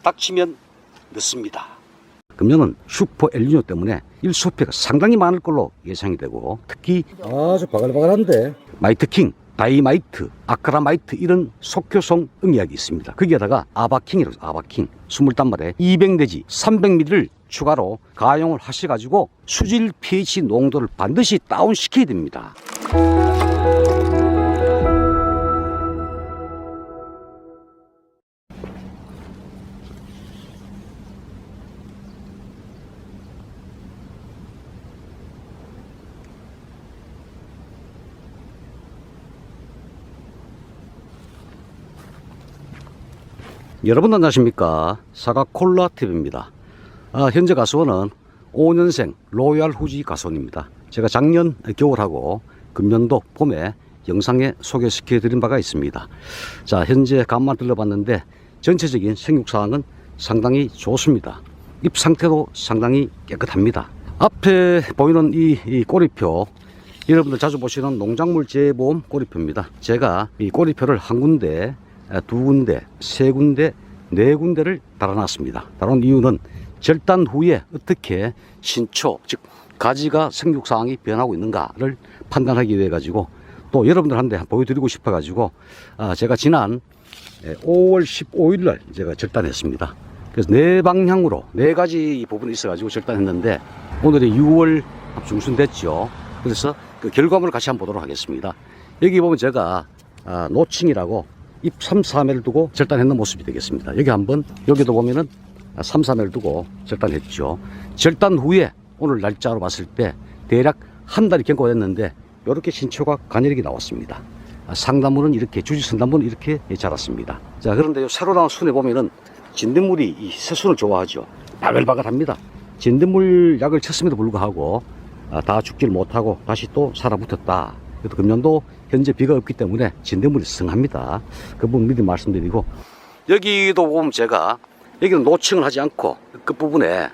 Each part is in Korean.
닥치면 늦습니다. 금년은 슈퍼 엘니뇨 때문에 일소피가 상당히 많을 걸로 예상이 되고, 특히 아주 바글바글한데 마이트킹, 다이마이트, 아크라마이트 이런 속효성 응약이 있습니다. 거기에다가 아바킹이라고 해서 아바킹 20단말에 200 내지 300ml를 추가로 가용을 하셔가지고 수질 pH 농도를 반드시 다운시켜야 됩니다. 여러분 안녕하십니까. 사과콜라TV입니다. 현재 가수원은 5년생 로얄 후지 가수원입니다. 제가 작년 겨울하고 금년도 봄에 영상에 소개시켜 드린 바가 있습니다. 자, 현재 간만 들러봤는데 전체적인 생육사항은 상당히 좋습니다. 잎 상태도 상당히 깨끗합니다. 앞에 보이는 이 꼬리표, 여러분들 자주 보시는 농작물 재보험 꼬리표입니다. 제가 이 꼬리표를 한 군데, 두 군데, 세 군데, 네 군데를 달아놨습니다. 달아놓은 이유는 절단 후에 어떻게 신초, 즉 가지가 생육사항이 변하고 있는가를 판단하기 위해 가지고, 또 여러분들한테 보여드리고 싶어 가지고 제가 지난 5월 15일 날 제가 절단했습니다. 그래서 네 방향으로 네 가지 부분이 있어 가지고 절단했는데, 오늘이 6월 중순 됐죠. 그래서 그 결과물을 같이 한번 보도록 하겠습니다. 여기 보면 제가 노칭이라고 잎 3, 4매를 두고 절단했는 모습이 되겠습니다. 여기 한번, 여기도 보면은 3, 4매를 두고 절단했죠. 절단 후에 오늘 날짜로 봤을 때 대략 한 달이 경과가 됐는데 이렇게 신초가 가늘게 나왔습니다. 상단부는 이렇게, 주지 상단부는 이렇게 자랐습니다. 자, 그런데 요 새로 나온 순에 보면은 진딧물이 이 새순을 좋아하죠. 바글바글합니다. 진딧물 약을 쳤음에도 불구하고 다 죽지를 못하고 다시 또 살아붙었다. 그래도 금년도 현재 비가 없기 때문에 진딧물이 성합니다. 그 부분 미리 말씀드리고, 여기도 보면 제가 여기는 노칭을 하지 않고 끝부분에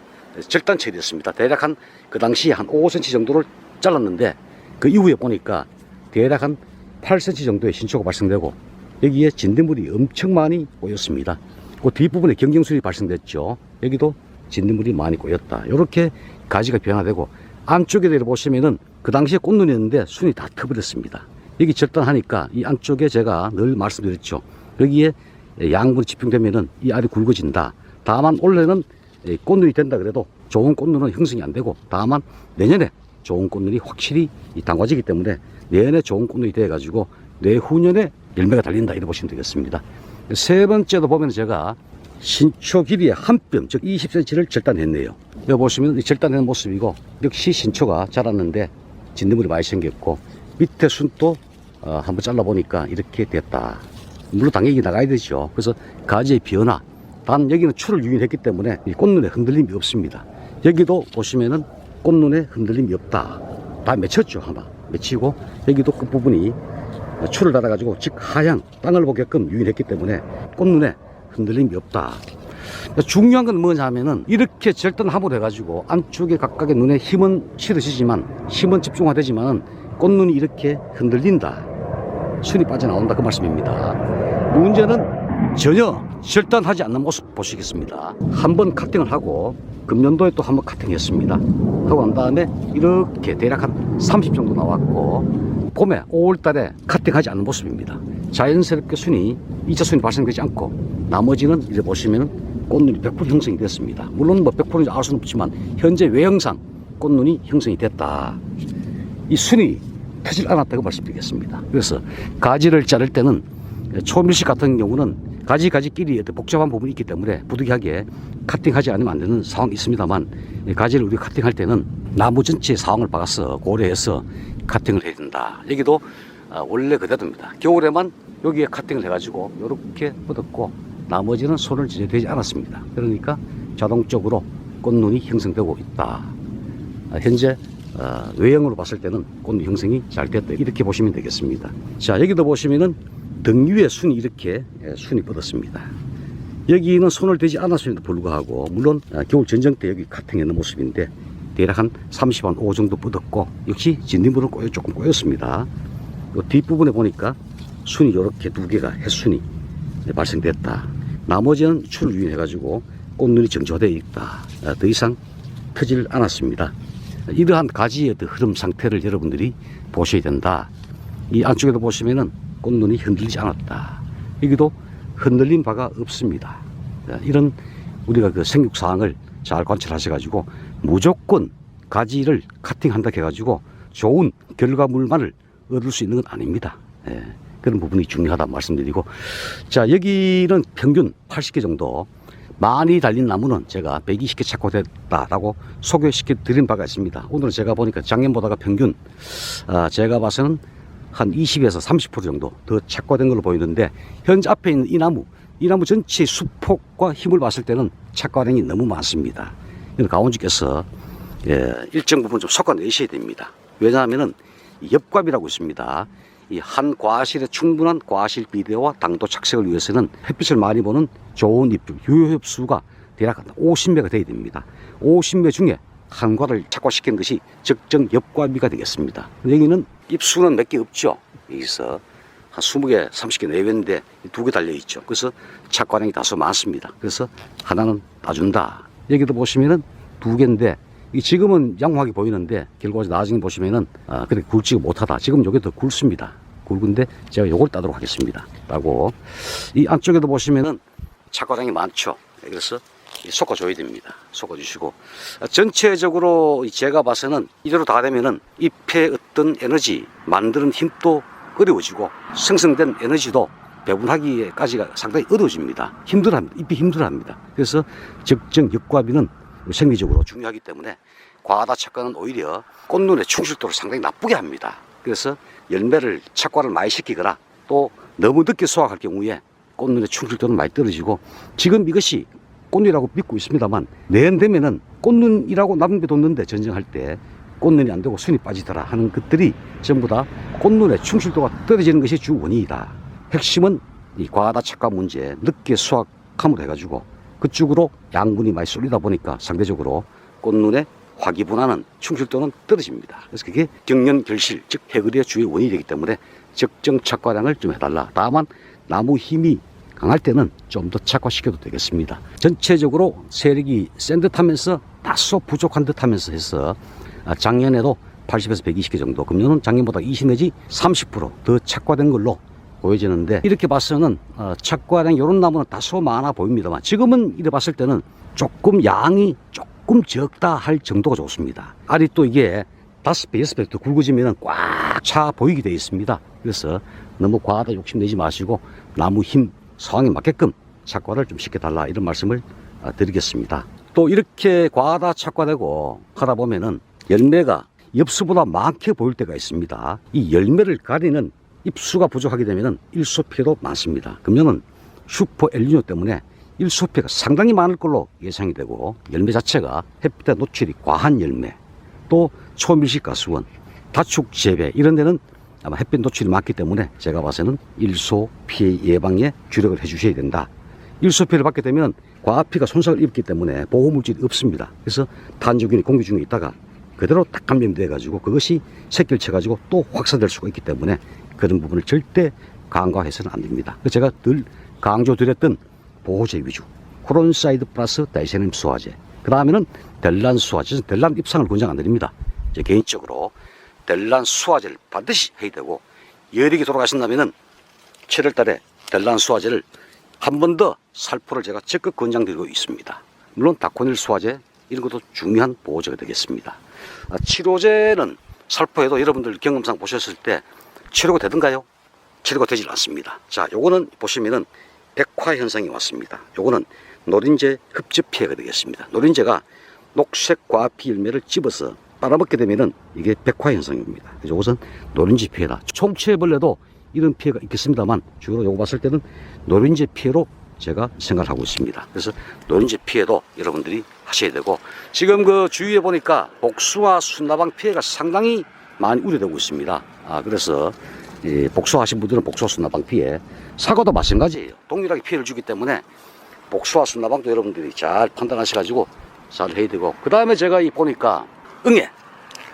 절단 처리했습니다. 대략 그 당시에 한 5cm 정도를 잘랐는데, 그 이후에 보니까 대략 한 8cm 정도의 신초가 발생되고 여기에 진딧물이 엄청 많이 꼬였습니다. 그 뒷부분에 경경술이 발생됐죠. 여기도 진딧물이 많이 꼬였다. 이렇게 가지가 변화되고, 안쪽에 보시면은 그 당시에 꽃눈이었는데 순이 다 터버렸습니다. 여기 절단하니까 이 안쪽에 제가 늘 말씀드렸죠. 여기에 양분이 집중되면은 이 알이 굵어진다. 다만 올해는 꽃눈이 된다 그래도 좋은 꽃눈은 형성이 안 되고, 다만 내년에 좋은 꽃눈이 확실히 담궈지기 때문에 내년에 좋은 꽃눈이 돼가지고 내후년에 열매가 달린다, 이렇게 보시면 되겠습니다. 세 번째도 보면 제가 신초 길이의 한 뼘, 즉 20cm를 절단했네요. 여기 보시면 절단한 모습이고, 역시 신초가 자랐는데 진딧물이 많이 생겼고, 밑에 순도 한번 잘라보니까 이렇게 됐다. 물론 당연히 나가야 되죠. 그래서 가지의 변화, 단 여기는 추를 유인했기 때문에 이 꽃눈에 흔들림이 없습니다. 여기도 보시면은 꽃눈에 흔들림이 없다. 다 맺혔죠. 하나 맺히고, 여기도 끝부분이 추를 달아가지고 즉 하향, 땅을 보게끔 유인했기 때문에 꽃눈에 흔들림이 없다. 중요한 건 뭐냐 하면은 이렇게 절단함으로 해가지고 안쪽에 각각의 눈에 힘은 실어지지만, 힘은 집중화되지만 꽃눈이 이렇게 흔들린다, 순이 빠져나온다, 그 말씀입니다. 문제는 전혀 절단하지 않는 모습 보시겠습니다. 한번 카팅을 하고 금년도에 또 한번 카팅했습니다. 하고 난 다음에 이렇게 대략 한 30 정도 나왔고, 봄에 5월 달에 카팅하지 않는 모습입니다. 자연스럽게 순이 2차 순이 발생되지 않고, 나머지는 이제 보시면은 꽃눈이 100% 형성이 됐습니다. 물론 뭐 100%인지 알 수는 없지만 현재 외형상 꽃눈이 형성이 됐다. 이 순이 터질 않았다고 말씀드리겠습니다. 그래서 가지를 자를 때는 초밀식 같은 경우는 가지끼리 복잡한 부분이 있기 때문에 부득이하게 카팅하지 않으면 안 되는 상황이 있습니다만, 가지를 우리가 카팅할 때는 나무 전체의 상황을 봐서 고려해서 카팅을 해야 된다. 여기도 원래 그대로입니다. 겨울에만 여기에 카팅을 해가지고 이렇게 뻗었고, 나머지는 손을 전혀 대지 않았습니다. 그러니까 자동적으로 꽃눈이 형성되고 있다. 현재 외형으로 봤을 때는 꽃눈 형성이 잘 됐다, 이렇게 보시면 되겠습니다. 자, 여기도 보시면은 등 위에 순이 이렇게 순이 뻗었습니다. 여기는 손을 대지 않았음에도 불구하고, 물론 겨울 전쟁 때 여기 카팅했는 모습인데 대략 한 30한 5 정도 뻗었고, 역시 진딧물은 조금 꼬였습니다. 뒷부분에 보니까 순이 이렇게 두 개가 햇순이 발생됐다. 나머지는 추를 유인해 가지고 꽃눈이 정조되어 있다. 더 이상 터질 않았습니다. 이러한 가지의 흐름 상태를 여러분들이 보셔야 된다. 이 안쪽에도 보시면은 꽃눈이 흔들리지 않았다. 여기도 흔들린 바가 없습니다. 이런 우리가 그 생육 사항을 잘 관찰하셔 가지고 무조건 가지를 카팅한다 해 가지고 좋은 결과물만을 얻을 수 있는 건 아닙니다. 그런 부분이 중요하다 말씀드리고, 자, 여기는 평균 80개 정도, 많이 달린 나무는 제가 120개 착과됐다라고 소개시켜 드린 바가 있습니다. 오늘은 제가 보니까 작년보다가 평균 제가 봐서는 한 20에서 30% 정도 더 착과된 걸로 보이는데, 현재 앞에 있는 이 나무 전체의 수폭과 힘을 봤을 때는 착과량이 너무 많습니다. 가온주께서 일정 부분 좀 솎아내셔야 됩니다. 왜냐하면은 엽과비라고 있습니다. 이 한 과실에 충분한 과실 비대와 당도 착색을 위해서는 햇빛을 많이 보는 좋은 잎, 유효흡수가 대략 50매가 돼야 됩니다. 50매 중에 한 과를 착과시키는 것이 적정 엽과비가 되겠습니다. 여기는 잎수는 몇 개 없죠. 여기서 한 20개, 30개 내외인데 2개 달려있죠. 그래서 착과량이 다소 많습니다. 그래서 하나는 따준다. 여기도 보시면은 2개인데, 지금은 양호하게 보이는데 결과적으로 나중에 보시면은 그렇게 굵지가 못하다. 지금 요게 더 굵습니다. 굵은데 제가 요걸 따도록 하겠습니다. 따고, 이 안쪽에도 보시면은 착과량이 많죠. 그래서 솎아줘야 됩니다. 솎아주시고, 전체적으로 제가 봐서는 이대로 다 되면은 잎의 어떤 에너지, 만드는 힘도 어려워지고 생성된 에너지도 배분하기까지가 상당히 어려워집니다. 힘들어합니다. 잎이 힘들어합니다. 그래서 적정 엽과비는 생리적으로 중요하기 때문에 과다 착과는 오히려 꽃눈의 충실도를 상당히 나쁘게 합니다. 그래서 열매를 착과를 많이 시키거나 또 너무 늦게 수확할 경우에 꽃눈의 충실도는 많이 떨어지고, 지금 이것이 꽃눈이라고 믿고 있습니다만 내년 되면은 꽃눈이라고 남겨뒀는데 전쟁할 때 꽃눈이 안 되고 순이 빠지더라 하는 것들이 전부 다 꽃눈의 충실도가 떨어지는 것이 주 원인이다. 핵심은 이 과다 착과 문제, 늦게 수확함으로 해가지고 그쪽으로 양분이 많이 쏠리다 보니까 상대적으로 꽃눈의 화기분화는 충실도는 떨어집니다. 그래서 그게 경련결실, 즉 해거리의 주요 원인이 되기 때문에 적정 착과량을 좀 해달라. 다만 나무 힘이 강할 때는 좀 더 착과시켜도 되겠습니다. 전체적으로 세력이 센 듯하면서 다소 부족한 듯하면서 해서 작년에도 80에서 120개 정도, 금년은 작년보다 20 내지 30% 더 착과된 걸로 보여지는데, 이렇게 봐서는 착과량 이런 나무는 다소 많아 보입니다만 지금은 이래 봤을 때는 조금 양이 조금 적다 할 정도가 좋습니다. 알이 또 이게 5배, 6배 더 굵어지면 꽉 차 보이게 되어 있습니다. 그래서 너무 과하다 욕심내지 마시고 나무 힘 상황에 맞게끔 착과를 좀 시켜달라, 이런 말씀을 드리겠습니다. 또 이렇게 과하다 착과되고 하다 보면은 열매가 엽수보다 많게 보일 때가 있습니다. 이 열매를 가리는 잎수가 부족하게 되면 일소피해도 많습니다. 금년은 슈퍼 엘니뇨 때문에 일소피해가 상당히 많을 걸로 예상이 되고, 열매 자체가 햇빛에 노출이 과한 열매, 또 초밀식 가수원, 다축 재배 이런 데는 아마 햇빛 노출이 많기 때문에 제가 봐서는 일소 피해 예방에 주력을 해 주셔야 된다. 일소 피해를 받게 되면 과피가 손상을 입기 때문에 보호물질이 없습니다. 그래서 탄저균이 공기 중에 있다가 그대로 딱 감염돼 가지고 그것이 새끼를 쳐 가지고 또 확산될 수가 있기 때문에 그런 부분을 절대 간과해서는 안 됩니다. 제가 늘 강조드렸던 보호제 위주, 코론사이드 플러스 다이세늄 수화제, 그 다음에는 델란 수화제, 델란 입상을 권장 안 드립니다. 제 개인적으로 델란 수화제를 반드시 해야 되고, 여력이 돌아가신다면은 7월 달에 델란 수화제를 한 번 더 살포를 제가 적극 권장드리고 있습니다. 물론 다코닐 수화제 이런 것도 중요한 보호제가 되겠습니다. 치료제는 살포해도 여러분들 경험상 보셨을 때 치료가 되던가요? 치료가 되질 않습니다. 자, 요거는 보시면은 백화 현상이 왔습니다. 요거는 노린재 흡집 피해가 되겠습니다. 노린재가 녹색 과피 열매를 집어서 빨아먹게 되면은 이게 백화 현상입니다. 그래서 이것은 노린재 피해다. 총체벌레도 이런 피해가 있겠습니다만 주로 요거 봤을 때는 노린재 피해로 제가 생각을 하고 있습니다. 그래서 노린재 피해도 여러분들이 하셔야 되고, 지금 그 주위에 보니까 복숭아 순나방 피해가 상당히 많이 우려되고 있습니다. 그래서 복수하신 분들은 복수와 순나방 피해, 사과도 마찬가지예요. 동일하게 피해를 주기 때문에 복수와 순나방도 여러분들이 잘 판단하셔가지고 잘 해야 되고, 그 다음에 제가 보니까 응애,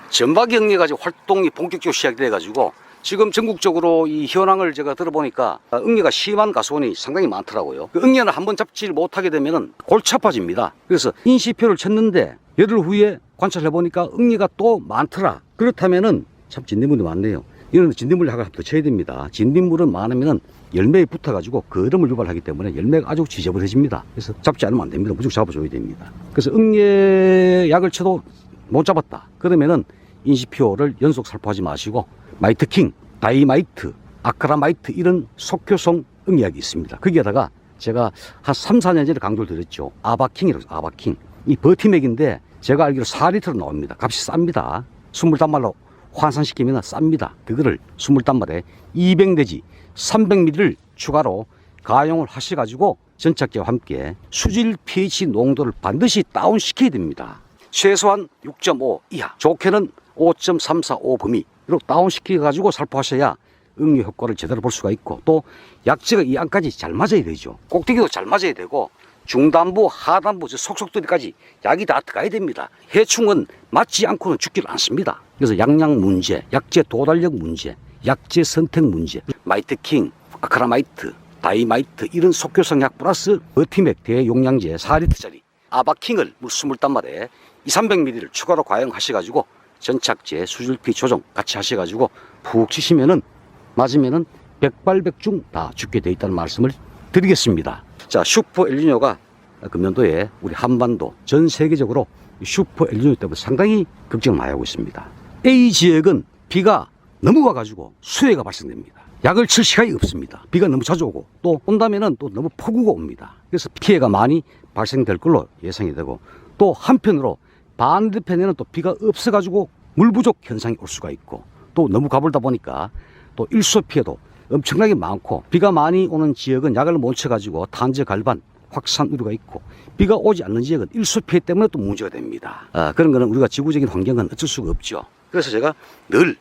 전박이 응애 가지고 활동이 본격적으로 시작돼 가지고 지금 전국적으로 이 현황을 제가 들어보니까 응애가 심한 가수원이 상당히 많더라고요. 그 응애는 한번 잡지를 못하게 되면 골치 아파집니다. 그래서 인시표를 쳤는데 열흘 후에 관찰해 보니까 응애가 또 많더라. 그렇다면은 참 진딧물이 많네요. 이런 진딧물을 하나 더 쳐야 됩니다. 진딧물은 많으면은 열매에 붙어가지고 거름을 유발하기 때문에 열매가 아주 지저분해집니다. 그래서 잡지 않으면 안 됩니다. 무조건 잡아줘야 됩니다. 그래서 응애 약을 쳐도 못 잡았다. 그러면은 인시표를 연속 살포하지 마시고 마이트킹, 다이마이트, 아크라마이트 이런 속효성 응애약이 있습니다. 거기에다가 제가 한 3, 4년 전에 강조를 드렸죠. 아바킹이라고 해서 아바킹. 이 버티맥인데 제가 알기로 4리터로 나옵니다. 값이 쌉니다. 20단말로 환산시키면 쌉니다. 그거를 20단말에 200 내지 300ml를 추가로 가용을 하셔가지고 전착제와 함께 수질 pH 농도를 반드시 다운시켜야 됩니다. 최소한 6.5 이하, 좋게는 5.345 범위로 다운시켜가지고 살포하셔야 응애 효과를 제대로 볼 수가 있고, 또 약재가 이 안까지 잘 맞아야 되죠. 꼭대기도 잘 맞아야 되고 중단부, 하단부, 속속들이까지 약이 다 들어가야 됩니다. 해충은 맞지 않고는 죽지를 않습니다. 그래서 양양 문제, 약재 도달력 문제, 약재 선택 문제, 마이트킹, 아크라마이트, 다이마이트 이런 속효성 약 플러스 버티맥 대용량제 4리터짜리 아바킹을 물 20단말에 200~300ml를 추가로 과용하셔가지고 전착제, 수질피 조정 같이 하셔가지고 푹 치시면은 맞으면은 백발백중 다 죽게 돼 있다는 말씀을 드리겠습니다. 자, 슈퍼 엘니뇨가 금년도에 우리 한반도 전 세계적으로 슈퍼 엘니뇨 때문에 상당히 걱정을 많이 하고 있습니다. A 지역은 비가 너무 와가지고 수해가 발생됩니다. 약을 칠 시간이 없습니다. 비가 너무 자주 오고 또 온다면은 또 너무 폭우가 옵니다. 그래서 피해가 많이 발생될 걸로 예상이 되고, 또 한편으로 반대편에는 또 비가 없어가지고 물 부족 현상이 올 수가 있고, 또 너무 가물다 보니까 또 일소 피해도 엄청나게 많고, 비가 많이 오는 지역은 약을 못 쳐가지고 탄저 갈반 확산 우려가 있고, 비가 오지 않는 지역은 일소 피해 때문에 또 문제가 됩니다. 그런 거는 우리가 지구적인 환경은 어쩔 수가 없죠. 그래서 제가 늘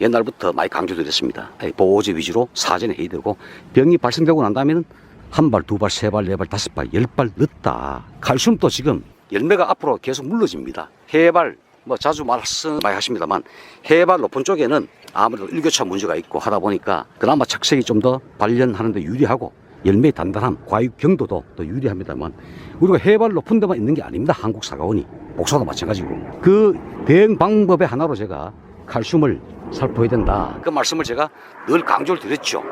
옛날부터 많이 강조드렸습니다. 보호제 위주로 사전에 해야 되고, 병이 발생되고 난 다음에는 한 발, 두 발, 세 발, 네 발, 다섯 발, 10발 넣었다. 칼슘도 지금 열매가 앞으로 계속 물러집니다. 해발, 자주 많이 하십니다만, 해발 높은 쪽에는 아무래도 일교차 문제가 있고 하다 보니까 그나마 착색이 좀 더 발견하는 데 유리하고 열매의 단단함, 과육 경도도 더 유리합니다만, 우리가 해발 높은 데만 있는 게 아닙니다. 한국 사과원이. 목사도 마찬가지고. 그 대응 방법의 하나로 제가 칼슘을 살포해야 된다. 그 말씀을 제가 늘 강조를 드렸죠.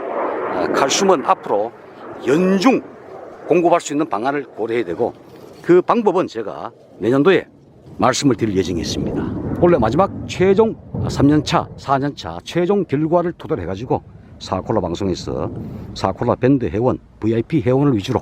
칼슘은 앞으로 연중 공급할 수 있는 방안을 고려해야 되고, 그 방법은 제가 내년도에 말씀을 드릴 예정이 있습니다. 원래 마지막 최종 3년차, 4년차 최종 결과를 토대로 해가지고 사콜라 방송에서 사콜라 밴드 회원, VIP 회원을 위주로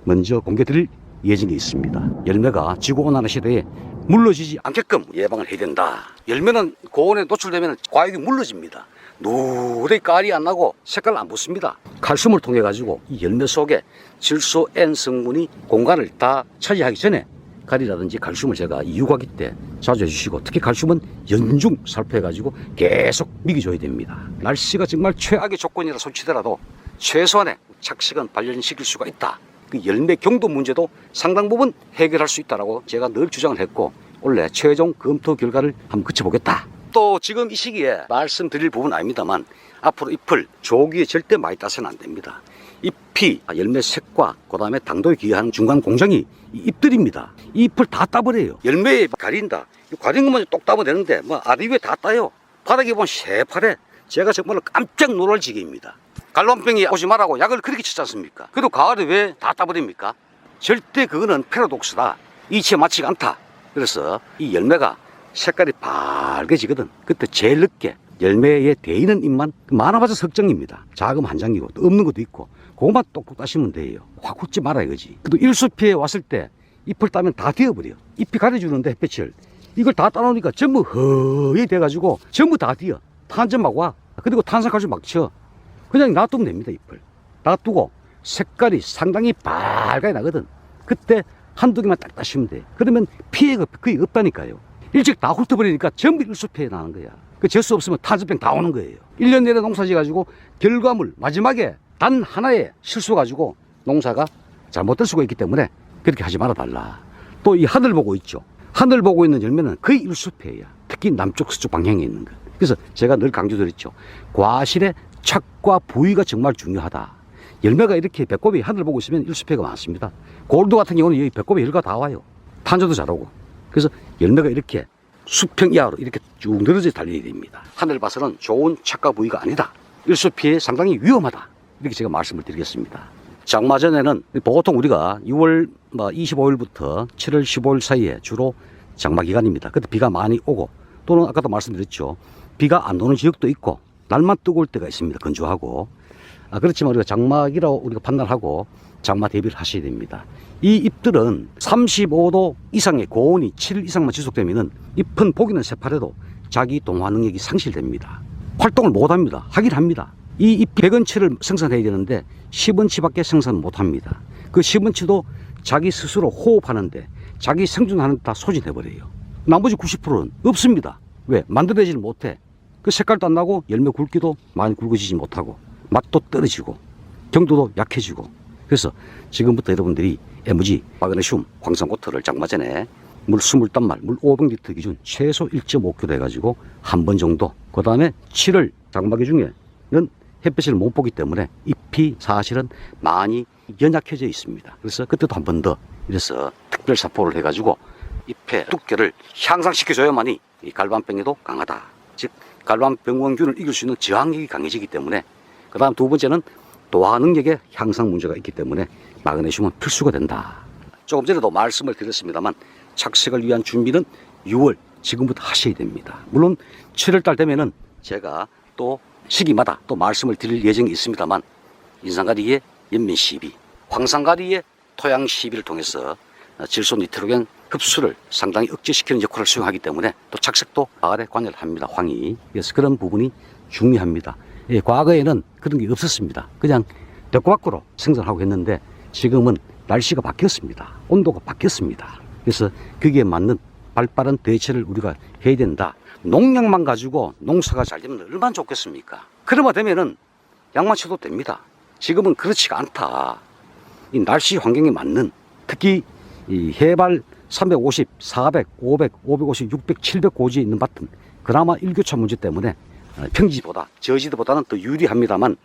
먼저 공개드릴 예정이 있습니다. 열매가 지구온난화 시대에 물러지지 않게끔 예방을 해야 된다. 열매는 고온에 노출되면 과육이 물러집니다. 누렇게 깔이 안 나고 색깔 안 붙습니다. 칼슘을 통해 가지고 이 열매 속에 질소 N 성분이 공간을 다 차지하기 전에 가리라든지 칼슘을 제가 유과기 때 자주 해주시고, 특히 칼슘은 연중 살포해 가지고 계속 먹여줘야 됩니다. 날씨가 정말 최악의 조건이라 손치더라도 최소한의 착식은 발견시킬 수가 있다. 그 열매 경도 문제도 상당 부분 해결할 수 있다라고 제가 늘 주장을 했고, 원래 최종 검토 결과를 한번 거쳐보겠다. 또 지금 이 시기에 말씀드릴 부분은 아닙니다만, 앞으로 잎을 조기에 절대 많이 따서는 안 됩니다. 잎이 열매 색과 그 다음에 당도에 기여하는 중간 공정이 이 잎들입니다. 이 잎을 다 따버려요. 열매에 가린다. 가린 것만 똑 따면 되는데 아래 위에 다 따요. 바닥에 보면 새파래. 제가 정말로 깜짝 놀랄 지경입니다. 갈로병이 오지 말라고 약을 그렇게 쳤지 않습니까? 그래도 가을에 왜 다 따버립니까? 절대 그거는 패러독스다. 이치에 맞지가 않다. 그래서 이 열매가 색깔이 밝아지거든. 그때 제일 늦게 열매에 대있는 잎만 많아봐서 석정입니다. 작으면 한 장이고 또 없는 것도 있고, 그것만 똑똑 따시면 돼요. 확 훑지 말아 이거지. 또 일수피에 왔을 때 잎을 따면 다 되어버려. 잎이 가려주는데 햇빛을 이걸 다 따놓으니까 전부 허이 돼가지고 전부 다 뒤어. 탄저 막 와. 그리고 탄산칼슘 막 쳐. 그냥 놔두면 됩니다. 잎을 놔두고 색깔이 상당히 밝게 나거든. 그때 한두 개만 딱 따시면 돼. 그러면 피해가 거의 없다니까요. 일찍 다 훑어버리니까 전부 일수피해 나는 거야. 그 재수 없으면 탄저병 다 오는 거예요. 1년 내내 농사 지어가지고 결과물 마지막에 단 하나의 실수 가지고 농사가 잘못될 수가 있기 때문에 그렇게 하지 말아 달라. 또 이 하늘 보고 있죠. 하늘 보고 있는 열매는 거의 일수피해야. 특히 남쪽 서쪽 방향에 있는 것. 그래서 제가 늘 강조드렸죠. 과실의 착과 부위가 정말 중요하다. 열매가 이렇게 배꼽이 하늘 보고 있으면 일수표가 많습니다. 골드 같은 경우는 여기 배꼽에 열과 다 와요. 탄저도 잘하고. 그래서 열매가 이렇게 수평 이하로 이렇게 쭉 늘어져 달려야 됩니다. 하늘 봐서는 좋은 착과 부위가 아니다. 일수피에 상당히 위험하다. 이렇게 제가 말씀을 드리겠습니다. 장마 전에는 보통 우리가 6월 25일부터 7월 15일 사이에 주로 장마 기간입니다. 그때 비가 많이 오고 또는 아까도 말씀드렸죠. 비가 안 오는 지역도 있고 날만 뜨거울 때가 있습니다. 건조하고. 그렇지만 우리가 장마기라고 우리가 판단하고 장마 대비를 하셔야 됩니다. 이 잎들은 35도 이상의 고온이 7일 이상만 지속되면은 잎은 보기는 새파래도 자기 동화 능력이 상실됩니다. 활동을 못합니다. 하긴 합니다. 이 잎 100원치를 생산해야 되는데 10원치밖에 생산 못합니다. 그 10원치도 자기 스스로 호흡하는데 자기 생존하는 데 다 소진해버려요. 나머지 90%는 없습니다. 왜? 만들어내지를 못해. 그 색깔도 안 나고 열매 굵기도 많이 굵어지지 못하고 맛도 떨어지고 경도도 약해지고. 그래서 지금부터 여러분들이 에무지, 마그네슘, 황산고토를 장마 전에 물 20단말, 물 500리터 기준 최소 1.5kg 해가지고 한 번 정도. 그 다음에 7월 장마기 중에는 햇빛을 못 보기 때문에 잎이 사실은 많이 연약해져 있습니다. 그래서 그때도 한 번 더 이래서 특별 사포를 해가지고 잎의 두께를 향상시켜줘야만이 이 갈반병에도 강하다. 즉 갈반병원균을 이길 수 있는 저항력이 강해지기 때문에. 그 다음 두 번째는 도화 능력의 향상 문제가 있기 때문에 마그네슘은 필수가 된다. 조금 전에도 말씀을 드렸습니다만 착색을 위한 준비는 6월 지금부터 하셔야 됩니다. 물론 7월달 되면은 제가 또 시기마다 또 말씀을 드릴 예정이 있습니다만 인산가리의 연면 시비, 황산가리의 토양 시비를 통해서 질소 니트로겐 흡수를 상당히 억제시키는 역할을 수행하기 때문에 또 착색도 가을에 관여를 합니다. 황이. 그래서 그런 부분이 중요합니다. 예, 과거에는 그런 게 없었습니다. 그냥 벽 밖으로 생산하고 했는데 지금은 날씨가 바뀌었습니다. 온도가 바뀌었습니다. 그래서 거기에 맞는 발빠른 대처를 우리가 해야 된다. 농약만 가지고 농사가 잘 되면 얼마나 좋겠습니까? 그러면 되면은 약만 쳐도 됩니다. 지금은 그렇지가 않다. 이 날씨 환경에 맞는 특히 이 해발 350, 400, 500, 550, 600, 700 고지에 있는 밭은 그나마 일교차 문제 때문에 평지보다 저지대보다는 더 유리합니다만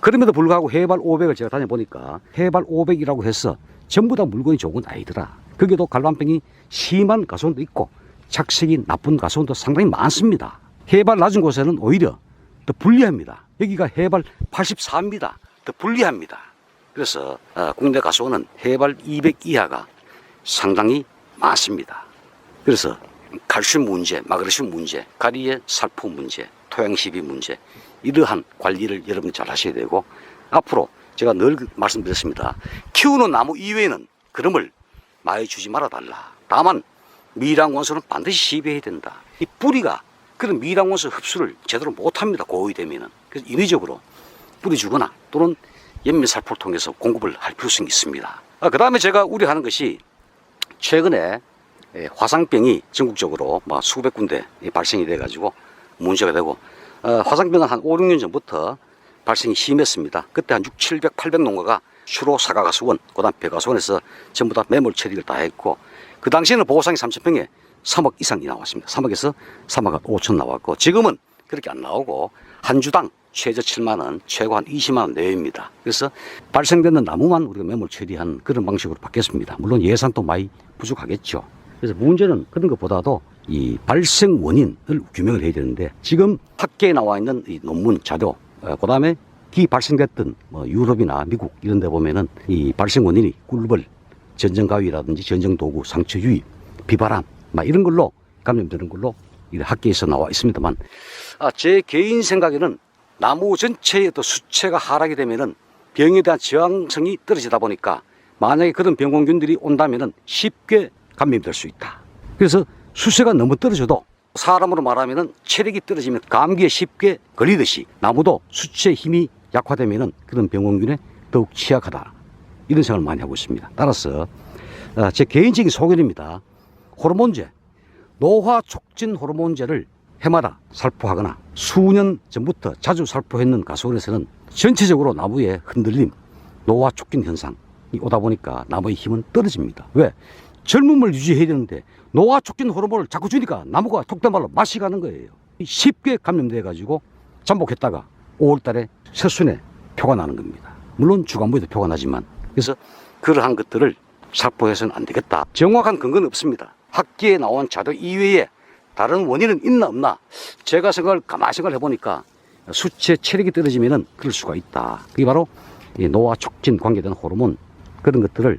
그럼에도 불구하고 해발 500을 제가 다녀보니까 해발 500이라고 해서 전부 다 물건이 좋은 건 아니더라. 거기도 갈반병이 심한 가수원도 있고 착색이 나쁜 가수원도 상당히 많습니다. 해발 낮은 곳에는 오히려 더 불리합니다. 여기가 해발 84입니다. 더 불리합니다. 그래서 국내 가수원은 해발 200 이하가 상당히 많습니다. 그래서 칼슘 문제, 마그네슘 문제, 가리의 살포 문제, 토양 시비 문제, 이러한 관리를 여러분이 잘 하셔야 되고, 앞으로 제가 늘 말씀드렸습니다. 키우는 나무 이외에는 그름을 많이 주지 말아 달라. 다만 미량 원소는 반드시 시비해야 된다. 이 뿌리가 그런 미량 원소 흡수를 제대로 못합니다. 고의 되면은. 그래서 인위적으로 뿌리 주거나 또는 연면 살포를 통해서 공급을 할 필요성이 있습니다. 그 다음에 제가 우려하는 것이 최근에 화상병이 전국적으로 수백 군데 발생이 돼가지고 문제가 되고, 화상병은 한 5, 6년 전부터 발생이 심했습니다. 그때 한 6, 700, 800 농가가 주로 사과가수원, 그 다음 벼가수원에서 전부 다 매몰 처리를 다 했고, 그 당시에는 보호상이 3,000평에 3억 이상이 나왔습니다. 3억에서 3억 5천 나왔고, 지금은 그렇게 안 나오고 한 주당 최저 7만원, 최고 한 20만원 내외입니다. 그래서 발생되는 나무만 우리가 매몰 처리한 그런 방식으로 바뀌었습니다. 물론 예산도 많이 부족하겠죠. 그래서 문제는 그런 것보다도 이 발생 원인을 규명을 해야 되는데, 지금 학계에 나와 있는 이 논문 자료, 그 다음에 기 발생됐던 유럽이나 미국 이런 데 보면은 이 발생 원인이 꿀벌, 전정가위라든지 전정도구, 상처 유입, 비바람 이런 걸로 감염되는 걸로 학계에서 나와 있습니다만, 제 개인 생각에는 나무 전체의 또 수채가 하락이 되면은 병에 대한 저항성이 떨어지다 보니까 만약에 그런 병원균들이 온다면은 쉽게 감염될 수 있다. 그래서 수세가 너무 떨어져도 사람으로 말하면은 체력이 떨어지면 감기에 쉽게 걸리듯이 나무도 수치의 힘이 약화되면은 그런 병원균에 더욱 취약하다. 이런 생각을 많이 하고 있습니다. 따라서 제 개인적인 소견입니다. 호르몬제, 노화 촉진 호르몬제를 해마다 살포하거나 수년 전부터 자주 살포했는 가수원에서는 전체적으로 나무의 흔들림, 노화 촉진 현상이 오다 보니까 나무의 힘은 떨어집니다. 왜? 젊음을 유지해야 되는데 노화 촉진 호르몬을 자꾸 주니까 나무가 속된 말로 맛이 가는 거예요. 쉽게 감염돼 가지고 잠복했다가 5월 달에 새순에 표가 나는 겁니다. 물론 주간부에도 표가 나지만. 그래서 그러한 것들을 살포해서는 안 되겠다. 정확한 근거는 없습니다. 학계에 나온 자료 이외에 다른 원인은 있나 없나, 제가 가만히 생각을 해보니까 수체 체력이 떨어지면은 그럴 수가 있다. 그게 바로 이 노화 촉진 관계된 호르몬, 그런 것들을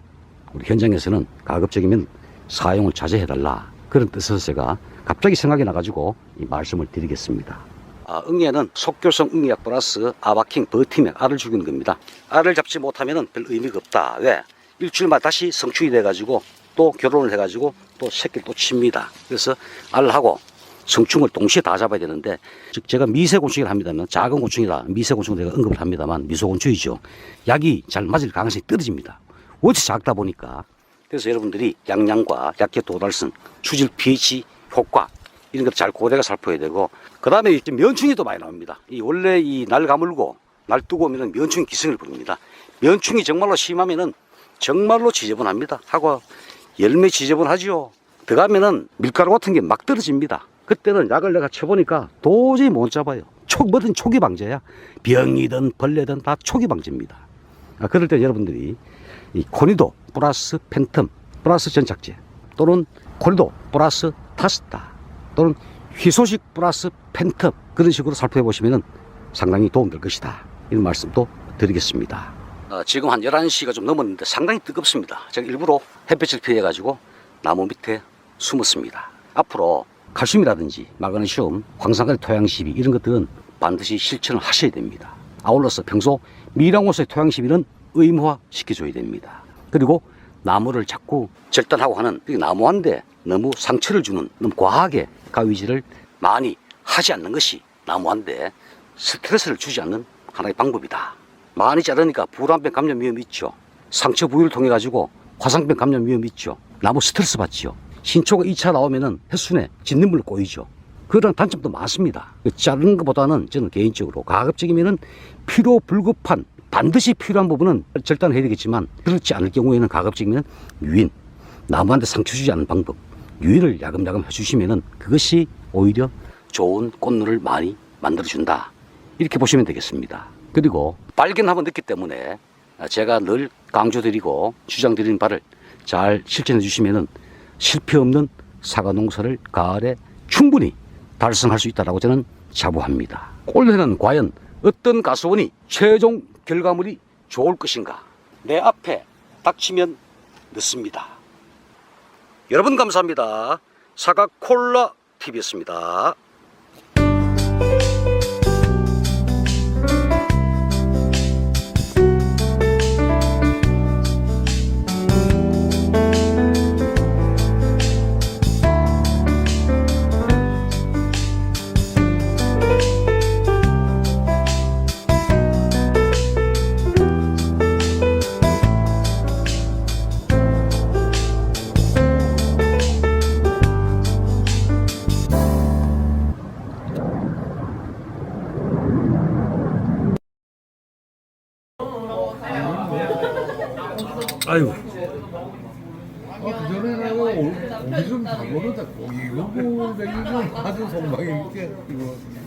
우리 현장에서는 가급적이면 사용을 자제해달라, 그런 뜻에서 제가 갑자기 생각이 나가지고 이 말씀을 드리겠습니다. 응애는 속결성 응애약 플러스 아바킹 버티맥, 알을 죽이는 겁니다. 알을 잡지 못하면 별 의미가 없다. 왜? 일주일마다 다시 성충이 돼가지고 또 결혼을 해가지고 또 새끼를 또 칩니다. 그래서 알하고 성충을 동시에 다 잡아야 되는데, 즉 제가 미세곤충이라 합니다만, 작은 곤충이라 미세곤충을 제가 언급을 합니다만 미소곤충이죠. 약이 잘 맞을 가능성이 떨어집니다. 어찌 작다 보니까. 그래서 여러분들이 양양과 약계 도달성, 수질 pH 효과, 이런 것 잘 고대가 살펴야 되고, 그 다음에 면충이 또 많이 나옵니다. 원래 날 가물고 날 두고 오면 면충 기승을 부릅니다. 면충이 정말로 심하면은 정말로 지저분합니다. 하고 열매 지저분하죠. 들어가면은 밀가루 같은 게 막 떨어집니다. 그때는 약을 내가 쳐보니까 도저히 못 잡아요. 뭐든 초기 방제야. 병이든 벌레든 다 초기 방제입니다. 그럴 때 여러분들이 이 코니도 플러스 팬텀 플러스 전착제, 또는 코니도 플러스 타스타, 또는 희소식 플러스 팬텀, 그런 식으로 살펴보시면 상당히 도움될 것이다, 이런 말씀도 드리겠습니다. 지금 한 11시가 좀 넘었는데 상당히 뜨겁습니다. 제가 일부러 햇빛을 피해가지고 나무 밑에 숨었습니다. 앞으로 칼슘이라든지 마그네슘, 황산가리 토양시비, 이런 것들은 반드시 실천을 하셔야 됩니다. 아울러서 평소 미량호수의 토양시비는 의무화 시켜줘야 됩니다. 그리고 나무를 자꾸 절단하고 하는, 나무한테 너무 상처를 주는, 너무 과하게 가위질을 많이 하지 않는 것이 나무한테 스트레스를 주지 않는 하나의 방법이다. 많이 자르니까 불암병 감염 위험이 있죠. 상처 부위를 통해 가지고 화상병 감염 위험이 있죠. 나무 스트레스 받지요. 신초가 2차 나오면은 햇순에 진딧물 꼬이죠. 그런 단점도 많습니다. 자르는 것보다는 저는 개인적으로 가급적이면은 필요 불급한, 반드시 필요한 부분은 절단해야 되겠지만, 그렇지 않을 경우에는 가급적이면 유인, 나무한테 상처 주지 않는 방법, 유인을 야금야금 해주시면은 그것이 오히려 좋은 꽃눈을 많이 만들어준다, 이렇게 보시면 되겠습니다. 그리고 발견하고 늦기 때문에 제가 늘 강조드리고 주장드리는 바를 잘 실천해 주시면은 실패 없는 사과 농사를 가을에 충분히 달성할 수 있다고 저는 자부합니다. 올해는 과연 어떤 가수원이 최종 결과물이 좋을 것인가? 내 앞에 닥치면 늦습니다. 여러분 감사합니다. 사과 콜라 TV였습니다. 아유. 그전에는 오기 좀 잡으러다 고기 먹고 다니는 아주 선방이니까 이거.